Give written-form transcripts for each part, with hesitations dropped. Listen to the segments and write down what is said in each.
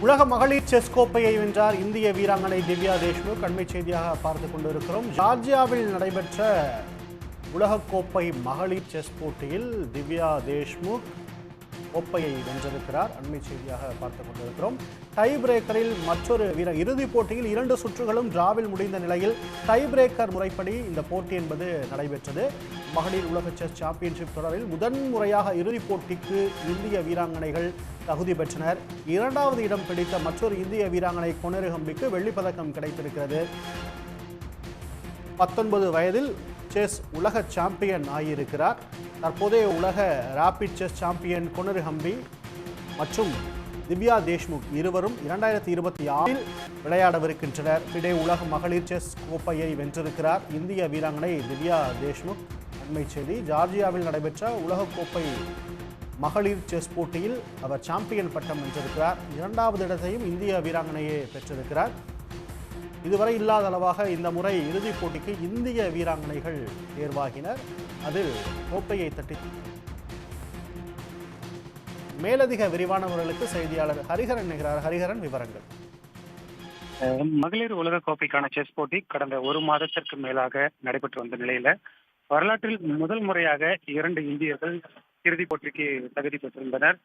உலக மகளிர் செஸ் கோப்பையை வென்றார் இந்திய வீராங்கனை திவ்யா தேஷ்முக். அண்மை செய்தியாக பார்த்து கொண்டிருக்கிறோம். ஜார்ஜியாவில் நடைபெற்ற உலகக்கோப்பை மகளிர் செஸ் போட்டியில் திவ்யா தேஷ்முக் கோப்பையை வென்றிருக்கிறார். அண்மை செய்தியாக பார்த்து கொண்டிருக்கிறோம். டை பிரேக்கரில் மற்றொரு வீரர் இறுதிப் போட்டியில் 2 சுற்றுகளும் டிராவில் முடிந்த நிலையில் டை பிரேக்கர் முறைப்படி இந்த போட்டி என்பது நடைபெற்றது. மகளிர் உலக செஸ் சாம்பியன்ஷிப் தொடரில் முதன்முறையாக இறுதிப் போட்டிக்கு இந்திய வீராங்கனைகள் தகுதி பெற்றனர். 2வது இடம் பிடித்த மற்றொரு இந்திய வீராங்கனை கொனேரு ஹம்பிக்கு வெள்ளிப்பதக்கம் கிடைத்திருக்கிறது. 19 வயதில் செஸ் உலக சாம்பியன் ஆகியிருக்கிறார். தற்போதைய உலக rapid chess champion Koneru Humpy மற்றும் திவ்யா தேஷ்முக் இருவரும் 2026இல் விளையாடவிருக்கின்றனர். ஃபிடே உலக மகளிர் செஸ் கோப்பையை வென்றிருக்கிறார் இந்திய வீராங்கனை திவ்யா தேஷ்முக். அண்மை செய்தி, ஜார்ஜியாவில் நடைபெற்ற உலகக்கோப்பை மகளிர் செஸ் போட்டியில் அவர் சாம்பியன் பட்டம் வென்றிருக்கிறார். 2வது இடத்தையும் இந்திய வீராங்கனையே பெற்றிருக்கிறார். இதுவரை இல்லாத அளவாக இந்த முறை இறுதிப் போட்டிக்கு இந்திய வீராங்கனைகள் தேர்வாகினர். அதில் கோப்பையை தட்டி மேலதிக விரிவானவர்களுக்கு செய்தியாளர் ஹரிஹரன் நிகழ்கிறார். ஹரிஹரன், விவரங்கள். மகளிர் உலக கோப்பைக்கான செஸ் போட்டி கடந்த 1 மாதத்திற்கு மேலாக நடைபெற்று வந்த நிலையில வரலாற்றில் முதல் முறையாக 2 இந்தியர்கள் இறுதிப் போட்டிக்கு தகுதி பெற்றிருந்தனர்.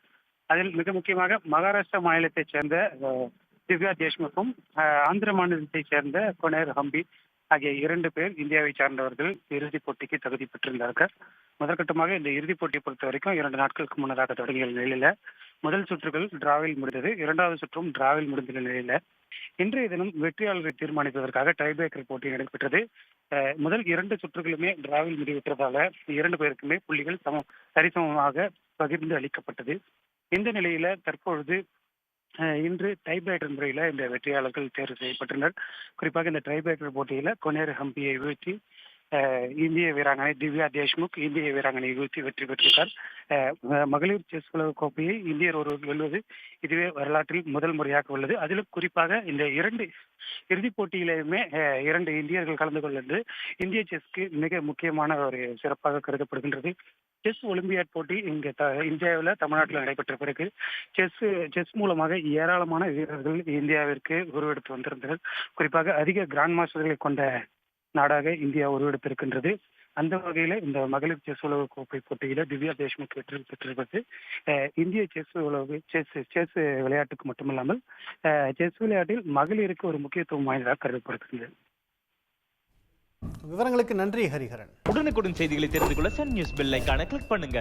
அதில் மிக முக்கியமாக மகாராஷ்டிரா மாநிலத்தைச் சேர்ந்த திவ்யா தேஷ்முக்கும் ஆந்திர மாநிலத்தைச் சேர்ந்த கொனேரு ஹம்பி ஆகிய 2 பேர் இந்தியாவை சார்ந்தவர்கள் இறுதிப் போட்டிக்கு தகுதி பெற்றிருந்தார்கள். முதற்கட்டமாக இந்த இறுதிப் போட்டியை பொறுத்த வரைக்கும் 2 நாட்களுக்கு முன்னதாக தொடங்கிய நிலையில முதல் சுற்றுகள் டிராவில் முடிந்தது. 2வது சுற்றும் டிராவில் முடிந்த நிலையில இன்றைய தினம் வெற்றியாளரை தீர்மானிப்பதற்காக டைபிரேக்கர் போட்டி நடைபெற்றது. முதல் 2 சுற்றுகளுமே டிராவில் முடிவுற்றதால 2 பேருக்குமே புள்ளிகள் சரிசமமாக பகிர்ந்து அளிக்கப்பட்டது. இந்த நிலையில தற்பொழுது இன்று டைபிரேக்கர் முறையில இந்த வெற்றியாளர்கள் தேர்வு செய்யப்பட்டனர். குறிப்பாக இந்த டைபிரேக்கர் போட்டியில கொனேரு ஹம்பியை வீழ்த்தி இந்திய வீராங்கனை திவ்யா தேஷ்முக் இந்திய வீராங்கனை வீழ்த்தி வெற்றி பெற்றிருக்கார். மகளிர் செஸ் உலக கோப்பையை இந்தியர் ஒருவர் வெல்வது இதுவே வரலாற்றில் முதல் முறையாக உள்ளது. அதிலும் குறிப்பாக இந்த 2 இறுதிப் போட்டியிலுமே 2 இந்தியர்கள் கலந்து கொள்வது இந்திய செஸ்க்கு மிக முக்கியமான ஒரு சிறப்பாக கருதப்படுகின்றது. செஸ் ஒலிம்பியாட் போட்டி இங்க இந்தியாவில் தமிழ்நாட்டில் நடைபெற்ற பிறகு செஸ் மூலமாக ஏராளமான வீரர்கள் இந்தியாவிற்கு உருவெடுத்து வந்திருந்தனர். குறிப்பாக அதிக கிராண்ட் மாஸ்டர்களை கொண்ட நாடாக இந்தியா உருவெடுத்திருக்கின்றது. அந்த வகையில இந்த மகளிர் செஸ் உலக கோப்பை போட்டியில திவ்யா தேஷ்முக் வெற்றி பெற்றிருப்பது இந்திய செஸ் விளையாட்டுக்கு மட்டுமல்லாமல் செஸ் விளையாட்டில் மகளிருக்கு ஒரு முக்கியத்துவம் வாய்ந்ததாக கருதப்படுகிறது. விவரங்களுக்கு நன்றி ஹரிஹரன். உடனுக்குடன் செய்திகளை தெரிந்து கொள்ள சன் நியூஸ் பெல் ஐகானை கிளிக் பண்ணுங்க.